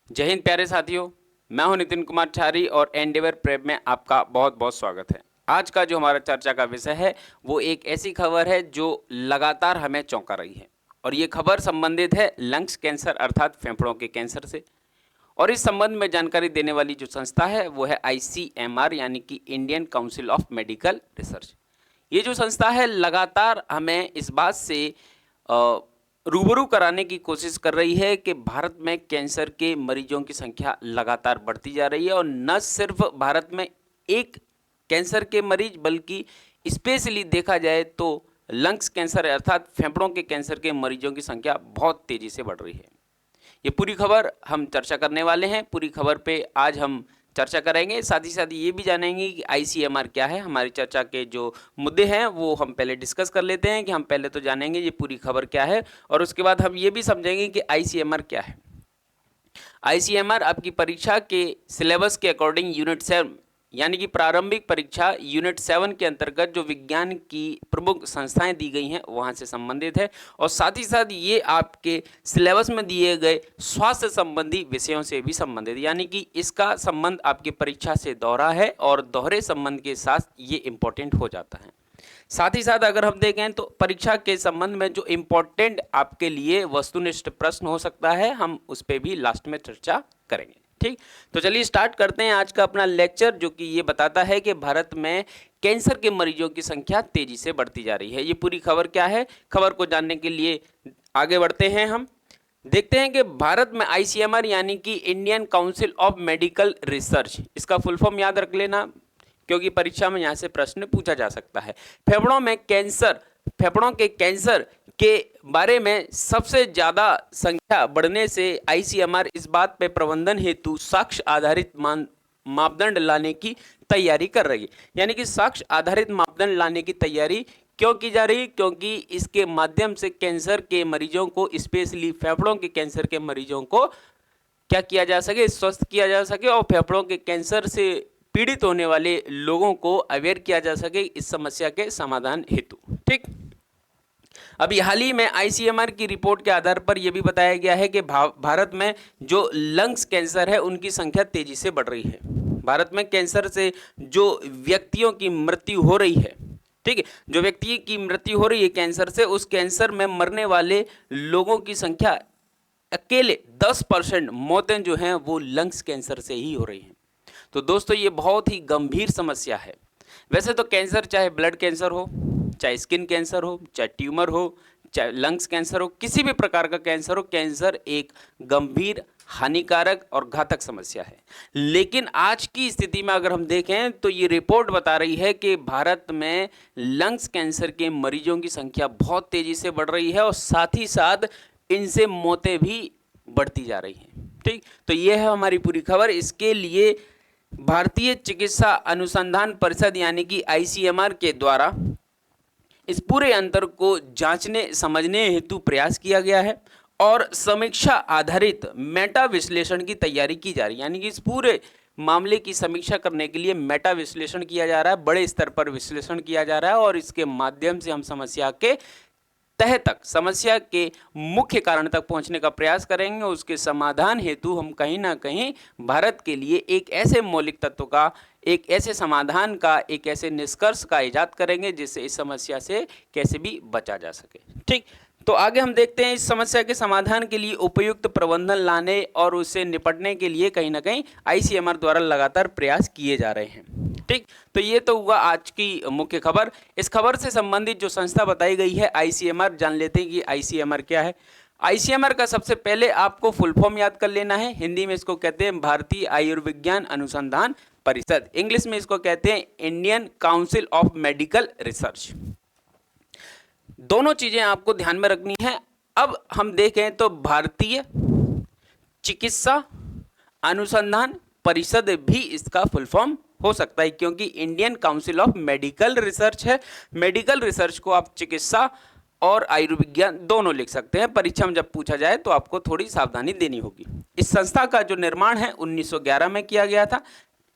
जय हिंद प्यारे साथियों। मैं हूं नितिन कुमार छारी और एंडेवर प्रेप में आपका बहुत बहुत स्वागत है। आज का जो हमारा चर्चा का विषय है वो एक ऐसी खबर है जो लगातार हमें चौंका रही है और ये खबर संबंधित है लंग्स कैंसर अर्थात फेफड़ों के कैंसर से। और इस संबंध में जानकारी देने वाली जो संस्था है वो है ICMR यानी कि Indian council of medical research. ये जो संस्था है लगातार हमें इस बात से रूबरू कराने की कोशिश कर रही है कि भारत में कैंसर के मरीजों की संख्या लगातार बढ़ती जा रही है और न सिर्फ भारत में एक कैंसर के मरीज बल्कि स्पेशली देखा जाए तो लंग्स कैंसर अर्थात फेफड़ों के कैंसर के मरीजों की संख्या बहुत तेजी से बढ़ रही है। ये पूरी खबर हम चर्चा करने वाले हैं। पूरी खबर पे आज हम चर्चा करेंगे, साथ ही साथ ये भी जानेंगे कि ICMR क्या है। हमारी चर्चा के जो मुद्दे हैं वो हम पहले डिस्कस कर लेते हैं कि हम पहले तो जानेंगे ये पूरी खबर क्या है और उसके बाद हम ये भी समझेंगे कि ICMR क्या है। ICMR आपकी परीक्षा के सिलेबस के अकॉर्डिंग यूनिट 7 यानी कि प्रारंभिक परीक्षा यूनिट 7 के अंतर्गत जो विज्ञान की प्रमुख संस्थाएं दी गई हैं वहां से संबंधित है और साथ ही साथ ये आपके सिलेबस में दिए गए स्वास्थ्य संबंधी विषयों से भी संबंधित, यानी कि इसका संबंध आपकी परीक्षा से दोहरा है और दोहरे संबंध के साथ ये इम्पोर्टेंट हो जाता है। साथ ही साथ अगर हम देखें तो परीक्षा के संबंध में जो इम्पोर्टेंट आपके लिए वस्तुनिष्ठ प्रश्न हो सकता है हम उस पर भी लास्ट में चर्चा करेंगे। ठीक, तो चलिए स्टार्ट करते हैं आज का अपना लेक्चर जो कि ये बताता है कि भारत में कैंसर के मरीजों की संख्या तेजी से बढ़ती जा रही है। ये पूरी खबर क्या है, खबर को जानने के लिए आगे बढ़ते हैं। हम देखते हैं कि भारत में ICMR यानी कि Indian council of medical research, इसका फुल फॉर्म याद रख लेना क्योंकि परीक्षा में यहाँ से प्रश्न पूछा जा सकता है। फेफड़ों में कैंसर, फेफड़ों के कैंसर के बारे में सबसे ज़्यादा संख्या बढ़ने से ICMR इस बात पे प्रबंधन हेतु साक्ष्य आधारित मापदंड लाने की तैयारी कर रही है। यानी कि साक्ष्य आधारित मापदंड लाने की तैयारी क्यों की जा रही है? क्योंकि इसके माध्यम से कैंसर के मरीजों को, स्पेशली फेफड़ों के कैंसर के मरीजों को क्या किया जा सके, स्वस्थ किया जा सके और फेफड़ों के कैंसर से पीड़ित होने वाले लोगों को अवेयर किया जा सके इस समस्या के समाधान हेतु। ठीक, अभी हाल ही में ICMR की रिपोर्ट के आधार पर यह भी बताया गया है कि भारत में जो लंग्स कैंसर है उनकी संख्या तेजी से बढ़ रही है। भारत में कैंसर से जो व्यक्तियों की मृत्यु हो रही है, ठीक है, जो व्यक्ति की मृत्यु हो रही है कैंसर से, उस कैंसर में मरने वाले लोगों की संख्या अकेले 10% मौतें जो हैं वो लंग्स कैंसर से ही हो रही हैं। तो दोस्तों ये बहुत ही गंभीर समस्या है। वैसे तो कैंसर चाहे ब्लड कैंसर हो, चाहे स्किन कैंसर हो, चाहे ट्यूमर हो, चाहे लंग्स कैंसर हो, किसी भी प्रकार का कैंसर हो, कैंसर एक गंभीर, हानिकारक और घातक समस्या है। लेकिन आज की स्थिति में अगर हम देखें तो ये रिपोर्ट बता रही है कि भारत में लंग्स कैंसर के मरीजों की संख्या बहुत तेजी से बढ़ रही है और साथ ही साथ इनसे मौतें भी बढ़ती जा रही हैं। ठीक, तो ये है हमारी पूरी खबर। इसके लिए भारतीय चिकित्सा अनुसंधान परिषद यानी कि ICMR के द्वारा इस पूरे अंतर को जांचने समझने हेतु प्रयास किया गया है और समीक्षा आधारित मेटा विश्लेषण की तैयारी की जा रही है। यानी कि इस पूरे मामले की समीक्षा करने के लिए मेटा विश्लेषण किया जा रहा है, बड़े स्तर पर विश्लेषण किया जा रहा है और इसके माध्यम से हम समस्या के तह तक, समस्या के मुख्य कारण तक पहुंचने का प्रयास करेंगे। उसके समाधान हेतु हम कहीं ना कहीं भारत के लिए एक ऐसे मौलिक तत्व का, एक ऐसे समाधान का, एक ऐसे निष्कर्ष का इजाद करेंगे जिससे इस समस्या से कैसे भी बचा जा सके। ठीक, तो आगे हम देखते हैं इस समस्या के समाधान के लिए उपयुक्त प्रबंधन लाने और उससे निपटने के लिए कहीं ना कहीं ICMR द्वारा लगातार प्रयास किए जा रहे हैं। ठीक, तो ये तो हुआ आज की मुख्य खबर। इस खबर से संबंधित जो संस्था बताई गई है ICMR, जान लेते हैं कि ICMR क्या है। ICMR का सबसे पहले आपको फुल फॉर्म याद कर लेना है। हिंदी में इसको कहते हैं भारतीय आयुर्विज्ञान अनुसंधान परिषद, इंग्लिश में इसको कहते हैं Indian council of medical research. दोनों चीजें आपको ध्यान में रखनी है। अब हम देखें तो भारतीय चिकित्सा अनुसंधान परिषद भी इसका फुल फॉर्म हो सकता है क्योंकि Indian council of medical research है। मेडिकल रिसर्च को आप चिकित्सा और आयुर्विज्ञान दोनों लिख सकते हैं। परीक्षा में जब पूछा जाए तो आपको थोड़ी सावधानी देनी होगी। इस संस्था का जो निर्माण है 1911 में किया गया था।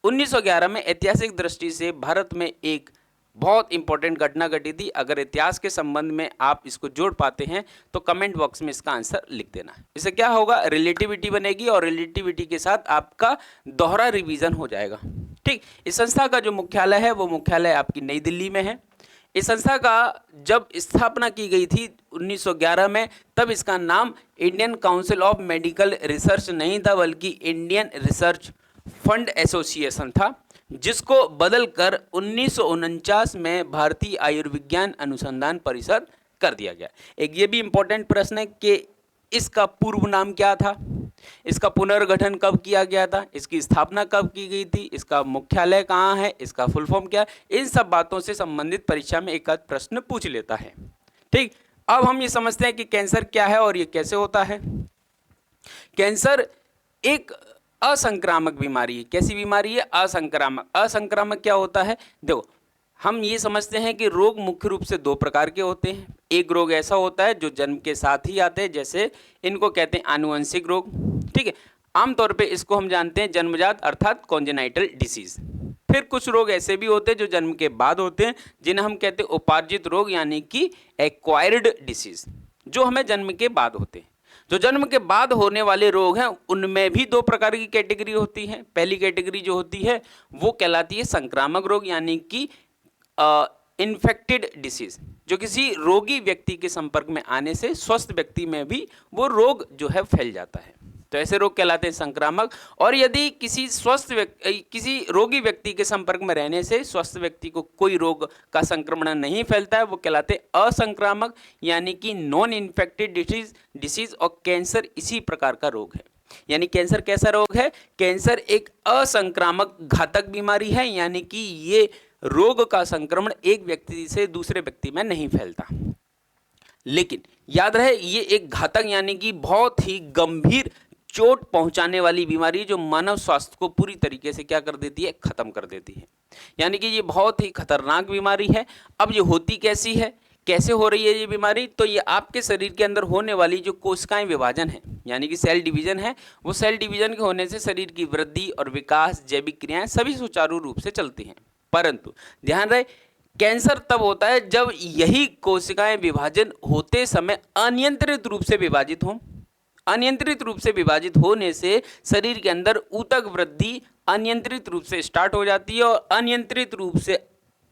1911 में ऐतिहासिक दृष्टि से भारत में एक बहुत इंपॉर्टेंट घटना घटी थी। अगर इतिहास के संबंध में आप इसको जोड़ पाते हैं तो कमेंट बॉक्स में इसका आंसर लिख देना। इससे क्या होगा, रिलेटिविटी बनेगी और रिलेटिविटी के साथ आपका दोहरा रिवीजन हो जाएगा। ठीक, इस संस्था का जो मुख्यालय है वो मुख्यालय आपकी नई दिल्ली में है। इस संस्था का जब स्थापना की गई थी 1911 में, तब इसका नाम Indian council of medical research नहीं था बल्कि इंडियन रिसर्च फंड एसोसिएशन था, जिसको बदलकर 1949 में भारतीय आयुर्विज्ञान अनुसंधान परिषद कर दिया गया। एक ये भी इंपॉर्टेंट प्रश्न है कि इसका पूर्व नाम क्या था, इसका पुनर्गठन कब किया गया था, इसकी स्थापना कब की गई थी, इसका मुख्यालय कहाँ है, इसका फुल फॉर्म क्या है, इन सब बातों से संबंधित परीक्षा में एक आध प्रश्न पूछ लेता है। ठीक, अब हम ये समझते हैं कि कैंसर क्या है और ये कैसे होता है। कैंसर एक असंक्रामक बीमारी है। कैसी बीमारी है? असंक्रामक। असंक्रामक क्या होता है? देखो, हम ये समझते हैं कि रोग मुख्य रूप से दो प्रकार के होते हैं। एक रोग ऐसा होता है जो जन्म के साथ ही आते हैं, जैसे इनको कहते हैं आनुवंशिक रोग। ठीक है, आमतौर पे इसको हम जानते हैं जन्मजात अर्थात कॉन्जेनाइटल डिसीज। फिर कुछ रोग ऐसे भी होते हैं जो जन्म के बाद होते हैं, जिन्हें हम कहते हैं उपार्जित रोग यानी कि एक्वायर्ड डिसीज, जो हमें जन्म के बाद होते हैं। जो जन्म के बाद होने वाले रोग हैं उनमें भी दो प्रकार की कैटेगरी होती है। पहली कैटेगरी जो होती है वो कहलाती है संक्रामक रोग यानी कि इन्फेक्टेड डिसीज, जो किसी रोगी व्यक्ति के संपर्क में आने से स्वस्थ व्यक्ति में भी वो रोग जो है फैल जाता है, तो ऐसे रोग कहलाते हैं संक्रामक। और यदि किसी रोगी व्यक्ति के संपर्क में रहने से स्वस्थ व्यक्ति को कोई रोग का संक्रमण नहीं फैलता है, वो कहलाते हैं असंक्रामक यानी कि नॉन इन्फेक्टेड डिसीज। और कैंसर इसी प्रकार का रोग है। यानी कैंसर कैसा रोग है? कैंसर एक असंक्रामक घातक बीमारी है, यानी कि ये रोग का संक्रमण एक व्यक्ति से दूसरे व्यक्ति में नहीं फैलता। लेकिन याद रहे, ये एक घातक यानी कि बहुत ही गंभीर चोट पहुंचाने वाली बीमारी जो मानव स्वास्थ्य को पूरी तरीके से क्या कर देती है? खत्म कर देती है। यानी कि ये बहुत ही खतरनाक बीमारी है। अब ये होती कैसी है, कैसे हो रही है ये बीमारी? तो ये आपके शरीर के अंदर होने वाली जो कोशिकाएं विभाजन है यानी कि सेल डिवीजन है, वो सेल डिवीजन के होने से शरीर की वृद्धि और विकास, जैविक क्रियाएं सभी सुचारू रूप से चलती हैं। परंतु ध्यान रहे, कैंसर तब होता है जब यही कोशिकाएं विभाजन होते समय अनियंत्रित रूप से विभाजित हों। अनियंत्रित रूप से विभाजित होने से शरीर के अंदर ऊतक वृद्धि अनियंत्रित रूप से स्टार्ट हो जाती है और अनियंत्रित रूप से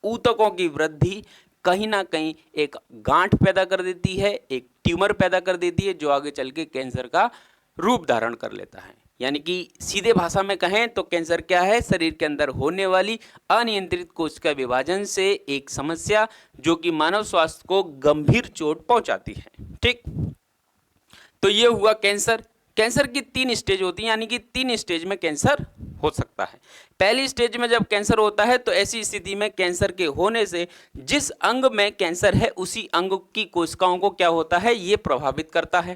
ऊतकों की वृद्धि कहीं ना कहीं एक गांठ पैदा कर देती है, एक ट्यूमर पैदा कर देती है, जो आगे चल के कैंसर का रूप धारण कर लेता है। यानी कि सीधे भाषा में कहें तो कैंसर क्या है? शरीर के अंदर होने वाली अनियंत्रित कोशिका विभाजन से एक समस्या जो कि मानव स्वास्थ्य को गंभीर चोट पहुंचाती है। ठीक, तो ये हुआ कैंसर। कैंसर की 3 स्टेज होती हैं, यानी कि 3 स्टेज में कैंसर हो सकता है। पहली स्टेज में जब कैंसर होता है तो ऐसी स्थिति में कैंसर के होने से जिस अंग में कैंसर है उसी अंग की कोशिकाओं को क्या होता है? ये प्रभावित करता है।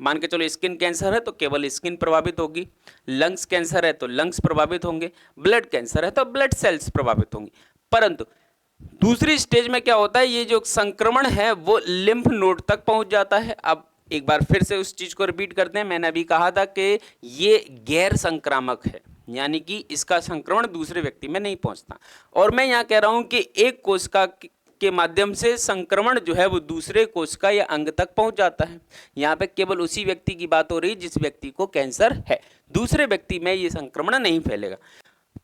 मान के चलो स्किन कैंसर है तो केवल स्किन प्रभावित होगी, लंग्स कैंसर है तो लंग्स प्रभावित होंगे, ब्लड कैंसर है तो ब्लड सेल्स प्रभावित होंगी। परंतु दूसरी स्टेज में क्या होता है? ये जो संक्रमण है वो लिम्फ नोड तक पहुंच जाता है। अब एक बार फिर से उस चीज को रिपीट करते हैं। मैंने अभी कहा था कि ये गैर संक्रामक है, यानी कि इसका संक्रमण दूसरे व्यक्ति में नहीं पहुंचता। और मैं यहाँ कह रहा हूं कि एक कोशिका के माध्यम से संक्रमण जो है वो दूसरे कोशिका या अंग तक पहुंच जाता है। यहाँ पे केवल उसी व्यक्ति की बात हो रही है जिस व्यक्ति को कैंसर है, दूसरे व्यक्ति में ये संक्रमण नहीं फैलेगा।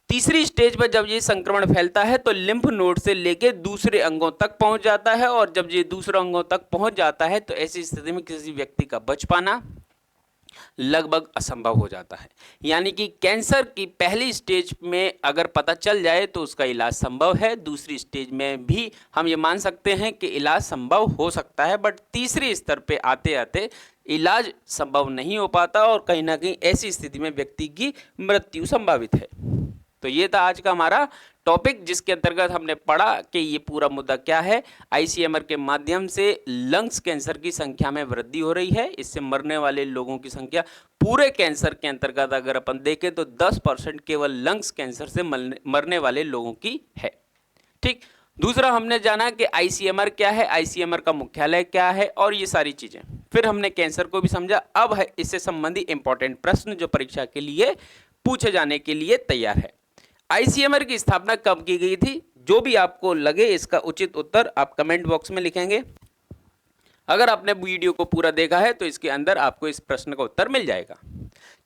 तीसरी स्टेज पर जब ये संक्रमण फैलता है तो लिम्फ नोड से लेकर दूसरे अंगों तक पहुंच जाता है, और जब ये दूसरे अंगों तक पहुंच जाता है तो ऐसी स्थिति में किसी व्यक्ति का बच पाना लगभग असंभव हो जाता है। यानी कि कैंसर की पहली स्टेज में अगर पता चल जाए तो उसका इलाज संभव है, दूसरी स्टेज में भी हम ये मान सकते हैं कि इलाज संभव हो सकता है, बट तीसरे स्तर पे आते आते इलाज संभव नहीं हो पाता और कहीं ना कहीं ऐसी स्थिति में व्यक्ति की मृत्यु संभावित है। तो ये था आज का हमारा टॉपिक, जिसके अंतर्गत हमने पढ़ा कि ये पूरा मुद्दा क्या है। आईसीएमआर के माध्यम से लंग्स कैंसर की संख्या में वृद्धि हो रही है। इससे मरने वाले लोगों की संख्या पूरे कैंसर के अंतर्गत अगर अपन देखें तो 10% केवल लंग्स कैंसर से मरने वाले लोगों की है। ठीक, दूसरा हमने जाना कि आईसीएमआर क्या है, आईसीएमआर का मुख्यालय क्या है और ये सारी चीजें। फिर हमने कैंसर को भी समझा। अब है इससे संबंधित इंपॉर्टेंट प्रश्न जो परीक्षा के लिए पूछे जाने के लिए तैयार है। आईसीएमआर की स्थापना कब की गई थी? जो भी आपको लगे इसका उचित उत्तर आप कमेंट बॉक्स में लिखेंगे। अगर आपने वीडियो को पूरा देखा है तो इसके अंदर आपको इस प्रश्न का उत्तर मिल जाएगा।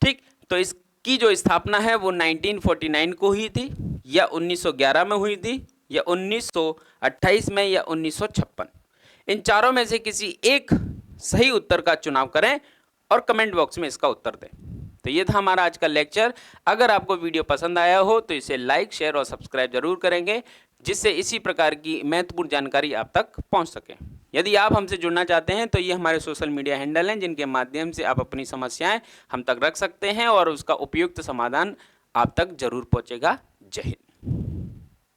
ठीक, तो इसकी जो स्थापना है वो 1949 को हुई थी, या 1911 में हुई थी, या 1928 में, या 1956। इन चारों में से किसी एक सही उत्तर का चुनाव करें और कमेंट बॉक्स में इसका उत्तर दें। तो ये था हमारा आज का लेक्चर। अगर आपको वीडियो पसंद आया हो तो इसे लाइक, शेयर और सब्सक्राइब जरूर करेंगे, जिससे इसी प्रकार की महत्वपूर्ण जानकारी आप तक पहुंच सके। यदि आप हमसे जुड़ना चाहते हैं तो ये हमारे सोशल मीडिया हैंडल हैं, जिनके माध्यम से आप अपनी समस्याएं हम तक रख सकते हैं और उसका उपयुक्त समाधान आप तक जरूर पहुंचेगा। जय हिंद।